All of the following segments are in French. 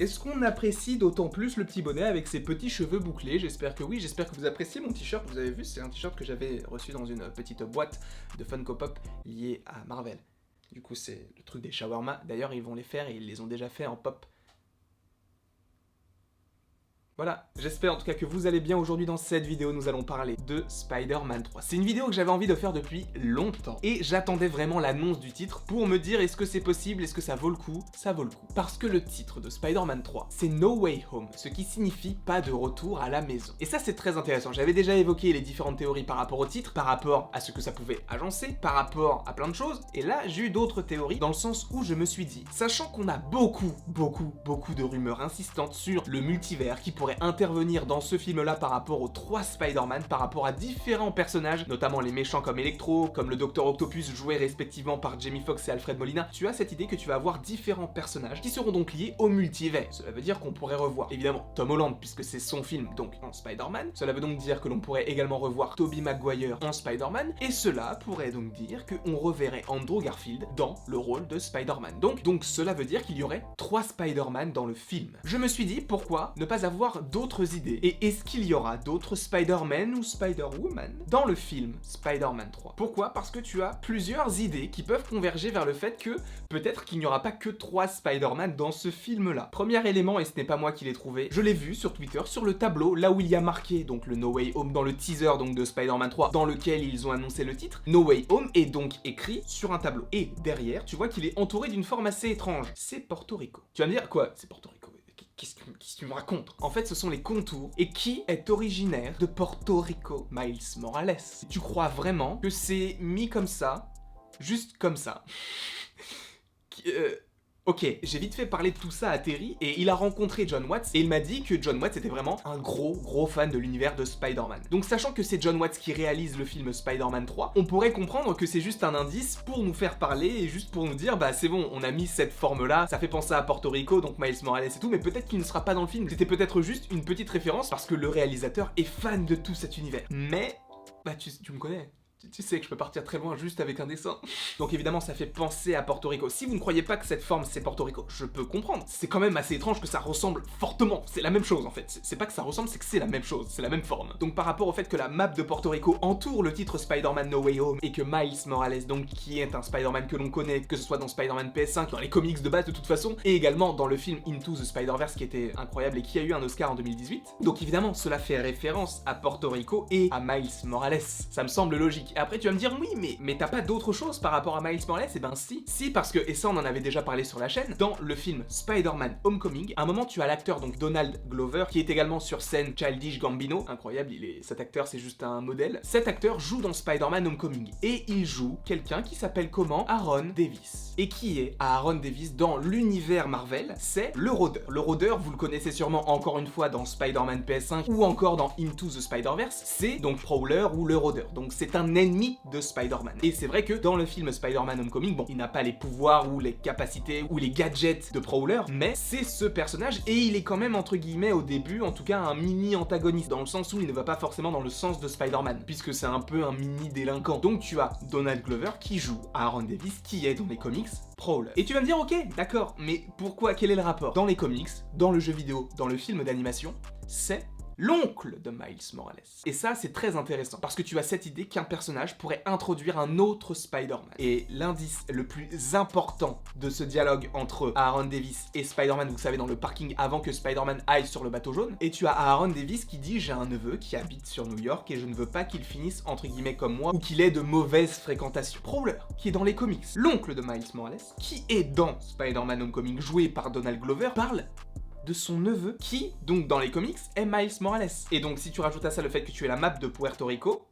Est-ce qu'on apprécie d'autant plus le petit bonnet avec ses petits cheveux bouclés? J'espère que oui, j'espère que vous appréciez mon t-shirt. Vous avez vu, c'est un t-shirt que j'avais reçu dans une petite boîte de Funko Pop liée à Marvel. Du coup, c'est le truc des shawarma. D'ailleurs, ils vont les faire et ils les ont déjà fait en pop. Voilà, j'espère en tout cas que vous allez bien. Aujourd'hui dans cette vidéo, nous allons parler de Spider-Man 3. C'est une vidéo que j'avais envie de faire depuis longtemps et j'attendais vraiment l'annonce du titre pour me dire est-ce que c'est possible, est-ce que ça vaut le coup? Ça vaut le coup. Parce que le titre de Spider-Man 3, c'est No Way Home, ce qui signifie pas de retour à la maison. Et ça c'est très intéressant, j'avais déjà évoqué les différentes théories par rapport au titre, par rapport à ce que ça pouvait agencer, par rapport à plein de choses, et là j'ai eu d'autres théories dans le sens où je me suis dit, sachant qu'on a beaucoup de rumeurs insistantes sur le multivers qui pourrait intervenir dans ce film-là par rapport aux 3 Spider-Man, par rapport à différents personnages, notamment les méchants comme Electro, comme le Docteur Octopus joué respectivement par Jamie Foxx et Alfred Molina, tu as cette idée que tu vas avoir différents personnages qui seront donc liés au multivers. Cela veut dire qu'on pourrait revoir, évidemment, Tom Holland, puisque c'est son film, donc en Spider-Man. Cela veut donc dire que l'on pourrait également revoir Tobey Maguire en Spider-Man, et cela pourrait donc dire qu'on reverrait Andrew Garfield dans le rôle de Spider-Man. Donc cela veut dire qu'il y aurait 3 Spider-Man dans le film. Je me suis dit, pourquoi ne pas avoir d'autres idées? Et est-ce qu'il y aura d'autres Spider-Man ou Spider-Woman dans le film Spider-Man 3? Pourquoi? Parce que tu as plusieurs idées qui peuvent converger vers le fait que peut-être qu'il n'y aura pas que 3 Spider-Man dans ce film-là. Premier élément, et ce n'est pas moi qui l'ai trouvé, je l'ai vu sur Twitter, sur le tableau, là où il y a marqué donc le No Way Home dans le teaser donc de Spider-Man 3, dans lequel ils ont annoncé le titre, No Way Home est donc écrit sur un tableau. Et derrière, tu vois qu'il est entouré d'une forme assez étrange. C'est Porto Rico. Tu vas me dire, quoi? C'est Porto Rico? Qu'est-ce que tu me racontes? En fait, ce sont les contours. Et qui est originaire de Porto Rico? Miles Morales. Tu crois vraiment que c'est mis comme ça, juste comme ça? Ok, j'ai vite fait parler de tout ça à Terry et il a rencontré John Watts et il m'a dit que John Watts était vraiment un gros fan de l'univers de Spider-Man. Donc sachant que c'est John Watts qui réalise le film Spider-Man 3, on pourrait comprendre que c'est juste un indice pour nous faire parler et juste pour nous dire bah c'est bon, on a mis cette forme là, ça fait penser à Porto Rico, donc Miles Morales et tout, mais peut-être qu'il ne sera pas dans le film. C'était peut-être juste une petite référence parce que le réalisateur est fan de tout cet univers. Mais, bah tu me connais. Tu sais que je peux partir très loin juste avec un dessin. Donc évidemment ça fait penser à Porto Rico. Si vous ne croyez pas que cette forme c'est Porto Rico, je peux comprendre. C'est quand même assez étrange que ça ressemble fortement. C'est la même chose en fait. C'est pas que ça ressemble, c'est que c'est la même chose. C'est la même forme. Donc par rapport au fait que la map de Porto Rico entoure le titre Spider-Man No Way Home et que Miles Morales donc qui est un Spider-Man que l'on connaît, que ce soit dans Spider-Man PS5, dans les comics de base de toute façon, et également dans le film Into the Spider-Verse qui était incroyable et qui a eu un Oscar en 2018. Donc évidemment cela fait référence à Porto Rico et à Miles Morales. Ça me semble logique. Et après tu vas me dire oui mais t'as pas d'autre chose par rapport à Miles Morales? Et ben si parce que, et ça on en avait déjà parlé sur la chaîne, dans le film Spider-Man Homecoming, à un moment tu as l'acteur donc Donald Glover qui est également sur scène Childish Gambino, incroyable, cet acteur c'est juste un modèle. Cet acteur joue dans Spider-Man Homecoming et il joue quelqu'un qui s'appelle comment? Aaron Davis. Et qui est Aaron Davis dans l'univers Marvel? C'est le rôdeur. Le rôdeur, vous le connaissez sûrement encore une fois dans Spider-Man PS5 ou encore dans Into the Spider-Verse, c'est donc Prowler ou le rôdeur. Donc c'est un ennemi de Spider-Man. Et c'est vrai que dans le film Spider-Man Homecoming, bon, il n'a pas les pouvoirs ou les capacités ou les gadgets de Prowler, mais c'est ce personnage et il est quand même entre guillemets au début, en tout cas un mini antagoniste, dans le sens où il ne va pas forcément dans le sens de Spider-Man, puisque c'est un peu un mini délinquant. Donc tu as Donald Glover qui joue Aaron Davis, qui est dans les comics Prowler. Et tu vas me dire ok, d'accord, mais pourquoi, quel est le rapport? Dans les comics, dans le jeu vidéo, dans le film d'animation, c'est l'oncle de Miles Morales. Et ça, c'est très intéressant, parce que tu as cette idée qu'un personnage pourrait introduire un autre Spider-Man. Et l'indice le plus important de ce dialogue entre Aaron Davis et Spider-Man, vous savez, dans le parking avant que Spider-Man aille sur le bateau jaune, et tu as Aaron Davis qui dit « J'ai un neveu qui habite sur New York et je ne veux pas qu'il finisse entre guillemets comme moi ou qu'il ait de mauvaises fréquentations. » Prowler, qui est dans les comics, l'oncle de Miles Morales, qui est dans Spider-Man Homecoming, joué par Donald Glover, parle de son neveu, qui, donc dans les comics, est Miles Morales. Et donc si tu rajoutes à ça le fait que tu es la map de Puerto Rico,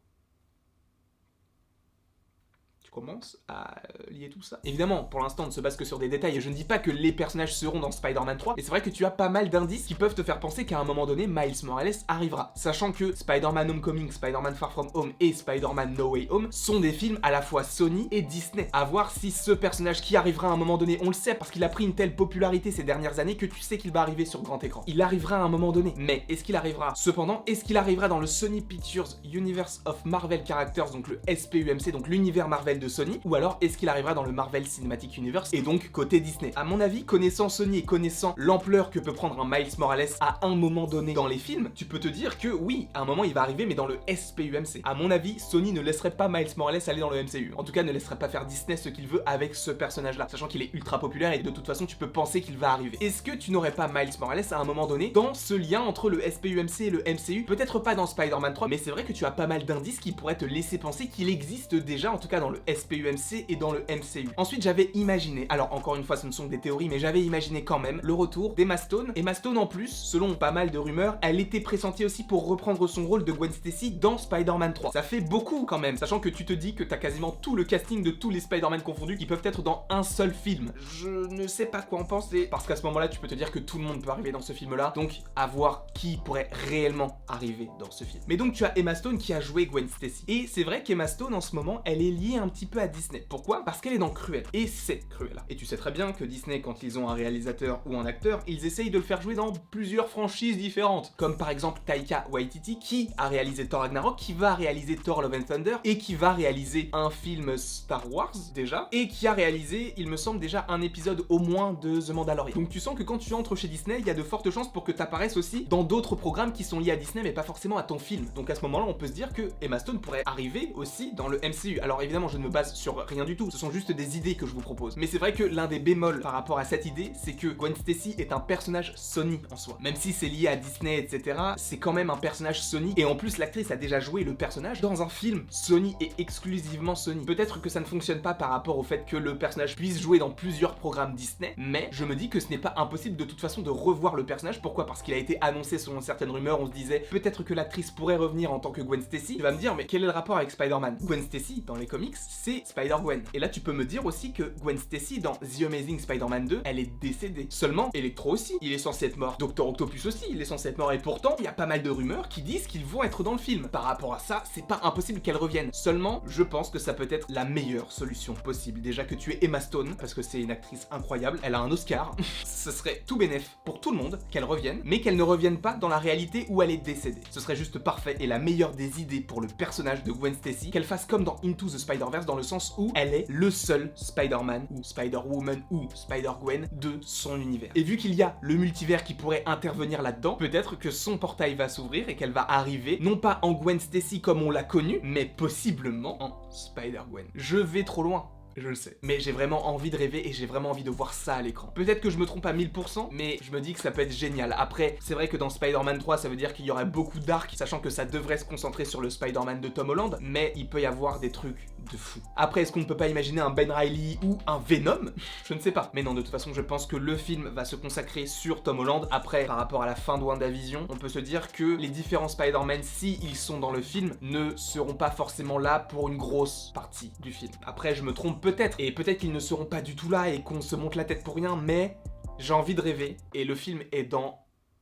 commence à lier tout ça. Évidemment, pour l'instant, on ne se base que sur des détails et je ne dis pas que les personnages seront dans Spider-Man 3, mais c'est vrai que tu as pas mal d'indices qui peuvent te faire penser qu'à un moment donné, Miles Morales arrivera. Sachant que Spider-Man Homecoming, Spider-Man Far From Home et Spider-Man No Way Home sont des films à la fois Sony et Disney. À voir si ce personnage qui arrivera à un moment donné, on le sait parce qu'il a pris une telle popularité ces dernières années que tu sais qu'il va arriver sur grand écran. Il arrivera à un moment donné, mais est-ce qu'il arrivera? Cependant, est-ce qu'il arrivera dans le Sony Pictures Universe of Marvel Characters, donc le SPUMC, donc l'univers Marvel de de Sony, ou alors est-ce qu'il arrivera dans le Marvel Cinematic Universe et donc côté Disney. À mon avis, connaissant Sony et connaissant l'ampleur que peut prendre un Miles Morales à un moment donné dans les films, tu peux te dire que oui, à un moment il va arriver mais dans le SPUMC. À mon avis, Sony ne laisserait pas Miles Morales aller dans le MCU. En tout cas, ne laisserait pas faire Disney ce qu'il veut avec ce personnage-là, sachant qu'il est ultra populaire et de toute façon tu peux penser qu'il va arriver. Est-ce que tu n'aurais pas Miles Morales à un moment donné dans ce lien entre le SPUMC et le MCU? Peut-être pas dans Spider-Man 3, mais c'est vrai que tu as pas mal d'indices qui pourraient te laisser penser qu'il existe déjà, en tout cas dans le SPUMC et dans le MCU. Ensuite, j'avais imaginé, alors encore une fois ce ne sont que des théories, mais j'avais imaginé quand même le retour d'Emma Stone. Emma Stone en plus, selon pas mal de rumeurs, elle était pressentie aussi pour reprendre son rôle de Gwen Stacy dans Spider-Man 3. Ça fait beaucoup quand même, sachant que tu te dis que t'as quasiment tout le casting de tous les Spider-Man confondus qui peuvent être dans un seul film. Je ne sais pas quoi en penser, parce qu'à ce moment-là, tu peux te dire que tout le monde peut arriver dans ce film-là, donc à voir qui pourrait réellement arriver dans ce film. Mais donc tu as Emma Stone qui a joué Gwen Stacy. Et c'est vrai qu'Emma Stone en ce moment, elle est liée un petit peu à Disney. Pourquoi? Parce qu'elle est dans Cruella. Et c'est Cruella. Et tu sais très bien que Disney, quand ils ont un réalisateur ou un acteur, ils essayent de le faire jouer dans plusieurs franchises différentes. Comme par exemple Taika Waititi, qui a réalisé Thor Ragnarok, qui va réaliser Thor Love and Thunder, et qui va réaliser un film Star Wars, déjà, et qui a réalisé, il me semble, déjà un épisode au moins de The Mandalorian. Donc tu sens que quand tu entres chez Disney, il y a de fortes chances pour que tu apparaisses aussi dans d'autres programmes qui sont liés à Disney, mais pas forcément à ton film. Donc à ce moment-là, on peut se dire que Emma Stone pourrait arriver aussi dans le MCU. Alors évidemment, je ne me base sur rien du tout, ce sont juste des idées que je vous propose. Mais c'est vrai que l'un des bémols par rapport à cette idée, c'est que Gwen Stacy est un personnage Sony en soi. Même si c'est lié à Disney, etc., c'est quand même un personnage Sony, et en plus l'actrice a déjà joué le personnage dans un film Sony et exclusivement Sony. Peut-être que ça ne fonctionne pas par rapport au fait que le personnage puisse jouer dans plusieurs programmes Disney, mais je me dis que ce n'est pas impossible de toute façon de revoir le personnage. Pourquoi? Parce qu'il a été annoncé selon certaines rumeurs, on se disait peut-être que l'actrice pourrait revenir en tant que Gwen Stacy. Tu vas me dire, mais quel est le rapport avec Spider-Man? Gwen Stacy, dans les comics, c'est Spider-Gwen. Et là, tu peux me dire aussi que Gwen Stacy, dans The Amazing Spider-Man 2, elle est décédée. Seulement, Electro aussi, il est censé être mort. Dr. Octopus aussi, il est censé être mort. Et pourtant, il y a pas mal de rumeurs qui disent qu'ils vont être dans le film. Par rapport à ça, c'est pas impossible qu'elle revienne. Seulement, je pense que ça peut être la meilleure solution possible. Déjà que tu es Emma Stone, parce que c'est une actrice incroyable, elle a un Oscar. Ce serait tout bénef pour tout le monde qu'elle revienne, mais qu'elle ne revienne pas dans la réalité où elle est décédée. Ce serait juste parfait et la meilleure des idées pour le personnage de Gwen Stacy, qu'elle fasse comme dans Into the Spider-Verse, dans le sens où elle est le seul Spider-Man ou Spider-Woman ou Spider-Gwen de son univers. Et vu qu'il y a le multivers qui pourrait intervenir là-dedans, peut-être que son portail va s'ouvrir et qu'elle va arriver, non pas en Gwen Stacy comme on l'a connue, mais possiblement en Spider-Gwen. Je vais trop loin. Je le sais. Mais j'ai vraiment envie de rêver et j'ai vraiment envie de voir ça à l'écran. Peut-être que je me trompe à 1000%, mais je me dis que ça peut être génial. Après, c'est vrai que dans Spider-Man 3, ça veut dire qu'il y aurait beaucoup d'arcs, sachant que ça devrait se concentrer sur le Spider-Man de Tom Holland, mais il peut y avoir des trucs de fou. Après, est-ce qu'on ne peut pas imaginer un Ben Reilly ou un Venom? Je ne sais pas. Mais non, de toute façon, je pense que le film va se consacrer sur Tom Holland. Après, par rapport à la fin de WandaVision, on peut se dire que les différents Spider-Man, si ils sont dans le film, ne seront pas forcément là pour une grosse partie du film. Après, je me trompe peut-être, et peut-être qu'ils ne seront pas du tout là et qu'on se monte la tête pour rien, mais j'ai envie de rêver, et le film est dans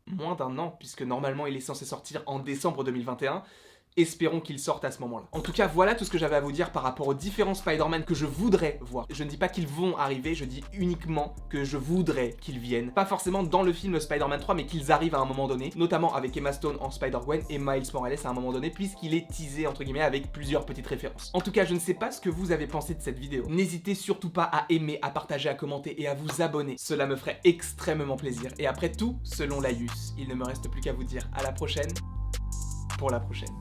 moins d'un an, puisque normalement il est censé sortir en décembre 2021, espérons qu'il sorte à ce moment-là. En tout cas, voilà tout ce que j'avais à vous dire par rapport aux différents Spider-Man que je voudrais voir. Je ne dis pas qu'ils vont arriver, je dis uniquement que je voudrais qu'ils viennent. Pas forcément dans le film Spider-Man 3, mais qu'ils arrivent à un moment donné, notamment avec Emma Stone en Spider-Gwen et Miles Morales à un moment donné, puisqu'il est teasé entre guillemets avec plusieurs petites références. En tout cas, je ne sais pas ce que vous avez pensé de cette vidéo. N'hésitez surtout pas à aimer, à partager, à commenter et à vous abonner. Cela me ferait extrêmement plaisir. Et après tout, selon Laïus, il ne me reste plus qu'à vous dire à la prochaine pour la prochaine.